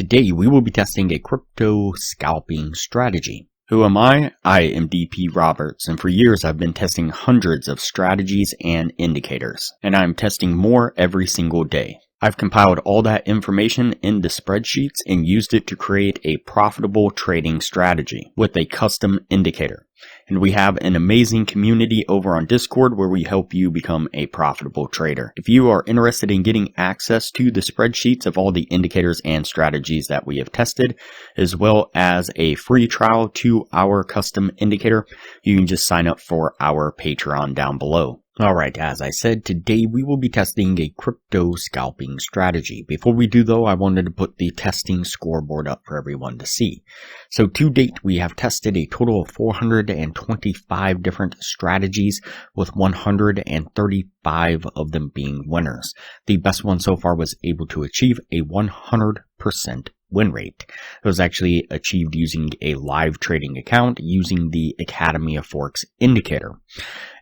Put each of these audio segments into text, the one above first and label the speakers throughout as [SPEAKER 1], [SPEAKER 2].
[SPEAKER 1] today we will be testing a crypto scalping strategy. Who am I? I am DP Roberts, and for years I've been testing hundreds of strategies and indicators, and I'm testing more every single day. I've compiled all that information into spreadsheets and used it to create a profitable trading strategy with a custom indicator. And we have an amazing community over on Discord where we help you become a profitable trader. If you are interested in getting access to the spreadsheets of all the indicators and strategies that we have tested, as well as a free trial to our custom indicator, you can just sign up for our Patreon down below. Alright, as I said, today we will be testing a crypto scalping strategy. Before we do though, I wanted to put the testing scoreboard up for everyone to see. So to date, we have tested a total of 425 different strategies with 135 of them being winners. The best one so far was able to achieve a 100% win rate. It was actually achieved using a live trading account using the Academy of Forex indicator.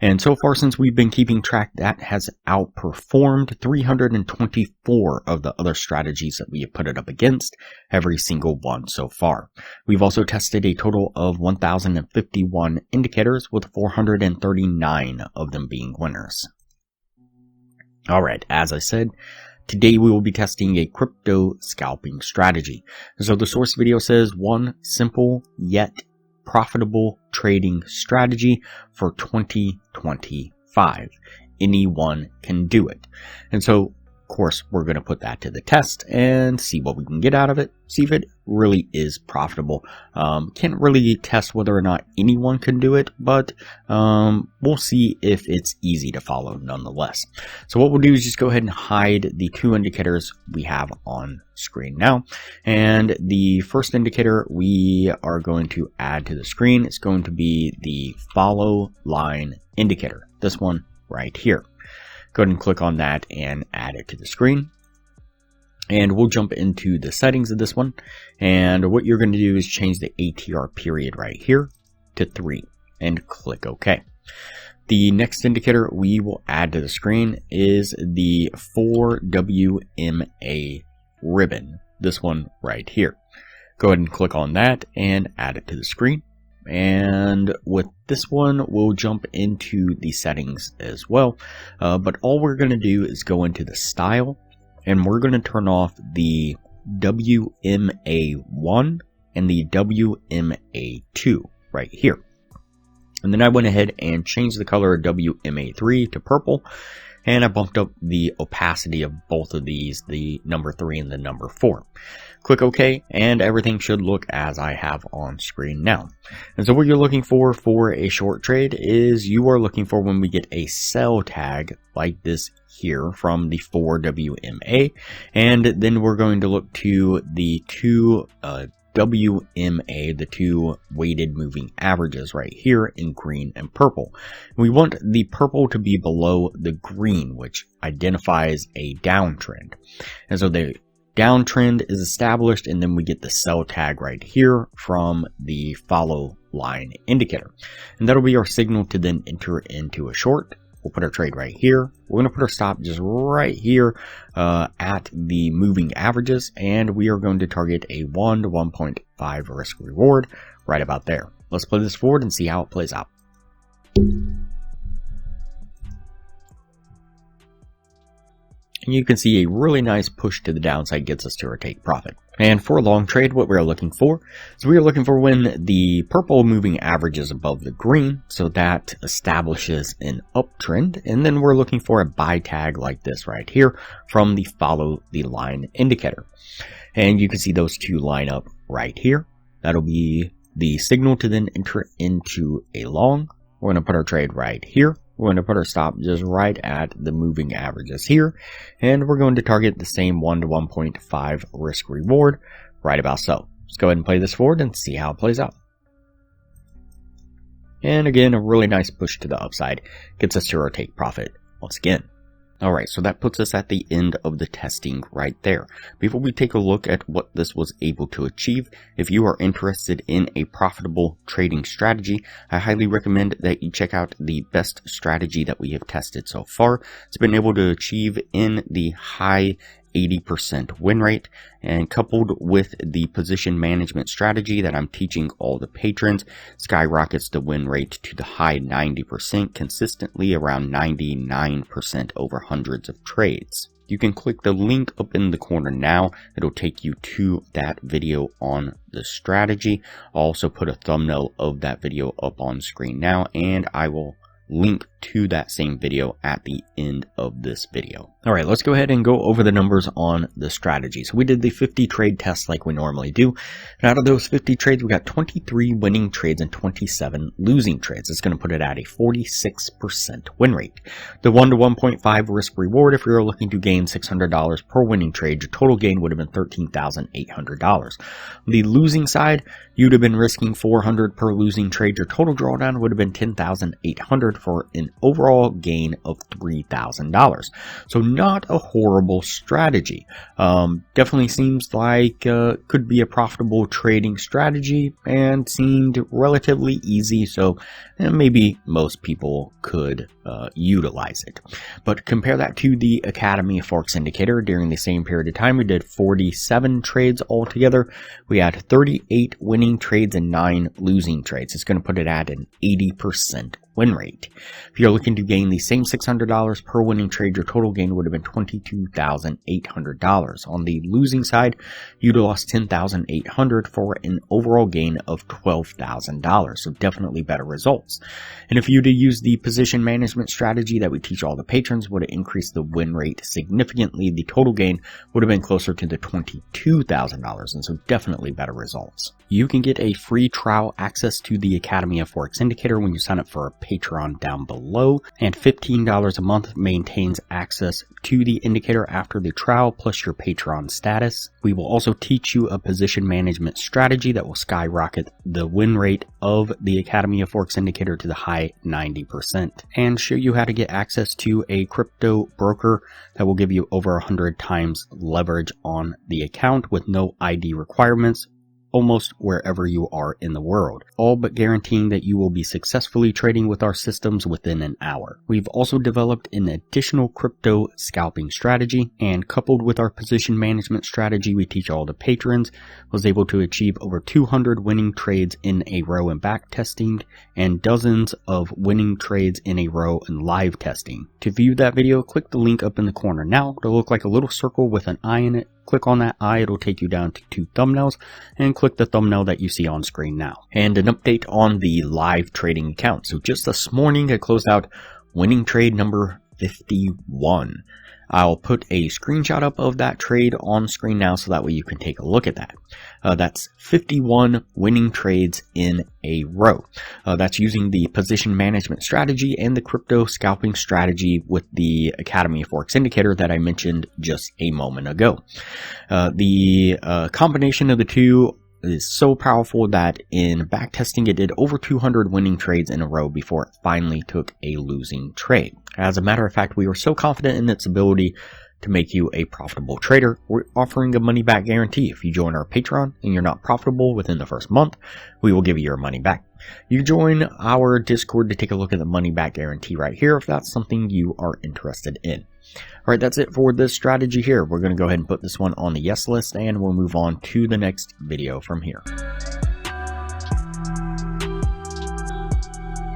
[SPEAKER 1] And so far since we've been keeping track, that has outperformed 324 of the other strategies that we have put it up against, every single one so far. We've also tested a total of 1,051 indicators with 439 of them being winners. Alright, as I said, today we will be testing a crypto scalping strategy. So the source video says one simple yet profitable trading strategy for 2025. Anyone can do it. And so, of course, we're going to put that to the test and see what we can get out of it. See if it really is profitable. Can't really test whether or not anyone can do it, but we'll see if it's easy to follow nonetheless. So what we'll do is just go ahead and hide the two indicators we have on screen now. And the first indicator we are going to add to the screen is going to be the follow line indicator. This one right here. Go ahead and click on that and add it to the screen. And we'll jump into the settings of this one. And what you're going to do is change the ATR period right here to 3 and click OK. The next indicator we will add to the screen is the 4WMA ribbon. This one right here. Go ahead and click on that and add it to the screen. And with this one, we'll jump into the settings as well. But all we're going to do is go into the style, and we're going to turn off the WMA1 and the WMA2 right here. And then I went ahead and changed the color of WMA3 to purple, and I bumped up the opacity of both of these, the number 3 and the number 4. Click OK, and everything should look as I have on screen now. And so what you're looking for a short trade is you are looking for when we get a sell tag like this here from the 4WMA, and then we're going to look to the two WMA, the two weighted moving averages right here in green and purple. We want the purple to be below the green, which identifies a downtrend. And so the downtrend is established, and then we get the sell tag right here from the follow line indicator. And that'll be our signal to then enter into a short. We'll put our trade right here. We're going to put our stop just right here at the moving averages, and we are going to target a 1 to 1.5 risk reward right about there. Let's play this forward and see how it plays out. And you can see a really nice push to the downside gets us to our take profit. And for a long trade, what we're looking for is we're looking for when the purple moving average is above the green, so that establishes an uptrend. And then we're looking for a buy tag like this right here from the follow the line indicator. And you can see those two line up right here. That'll be the signal to then enter into a long. We're going to put our trade right here. We're going to put our stop just right at the moving averages here, and we're going to target the same 1 to 1.5 risk reward right about so. Let's go ahead and play this forward and see how it plays out. And again, a really nice push to the upside gets us to our take profit once again. Alright, so that puts us at the end of the testing right there. Before we take a look at what this was able to achieve, if you are interested in a profitable trading strategy, I highly recommend that you check out the best strategy that we have tested so far. It's been able to achieve in the high 80% win rate, and coupled with the position management strategy that I'm teaching all the patrons, skyrockets the win rate to the high 90%, consistently around 99% over hundreds of trades. You can click the link up in the corner now. It'll take you to that video on the strategy. I'll also put a thumbnail of that video up on screen now, and I will link to that same video at the end of this video. All right, let's go ahead and go over the numbers on the strategy. So we did the 50 trade test like we normally do. And out of those 50 trades, we got 23 winning trades and 27 losing trades. It's going to put it at a 46% win rate. The 1 to 1.5 risk reward, if you're looking to gain $600 per winning trade, your total gain would have been $13,800. On the losing side, you'd have been risking $400 per losing trade. Your total drawdown would have been $10,800 for an overall gain of $3,000. So not a horrible strategy. Definitely seems like could be a profitable trading strategy and seemed relatively easy. So maybe most people could utilize it. But compare that to the Academy of Forex indicator. During the same period of time, we did 47 trades altogether. We had 38 winning trades and 9 losing trades. It's going to put it at an 80% win rate. If you're looking to gain the same $600 per winning trade, your total gain would have been $22,800. On the losing side, you'd lost $10,800 for an overall gain of $12,000. So definitely better results. And if you'd use the position management strategy that we teach all the patrons, would have increased the win rate significantly. The total gain would have been closer to the $22,000, and so definitely better results. You can get a free trial access to the Academy of Forex indicator when you sign up for a Patreon down below, and $15 a month maintains access to the indicator after the trial plus your Patreon status. We will also teach you a position management strategy that will skyrocket the win rate of the Academy of Forex indicator to the high 90% and show you how to get access to a crypto broker that will give you over 100 times leverage on the account with no ID requirements, almost wherever you are in the world, all but guaranteeing that you will be successfully trading with our systems within an hour. We've also developed an additional crypto scalping strategy, and coupled with our position management strategy we teach all the patrons, was able to achieve over 200 winning trades in a row in back testing and dozens of winning trades in a row in live testing. To view that video, click the link up in the corner now. It'll look like a little circle with an eye in it. Click on that eye, it'll take you down to 2 thumbnails, and click the thumbnail that you see on screen now. And an update on the live trading account. So just this morning I closed out winning trade number 51. I'll put a screenshot up of that trade on screen now so that way you can take a look at that. That's 51 winning trades in a row. That's using the position management strategy and the crypto scalping strategy with the Academy of Forex indicator that I mentioned just a moment ago. The combination of the two is so powerful that in backtesting it did over 200 winning trades in a row before it finally took a losing trade. As a matter of fact, we were so confident in its ability to make you a profitable trader, we're offering a money back guarantee. If you join our Patreon and you're not profitable within the first month, we will give you your money back. You join our Discord to take a look at the money back guarantee right here if that's something you are interested in. Alright, that's it for this strategy here. We're going to go ahead and put this one on the yes list, and we'll move on to the next video from here.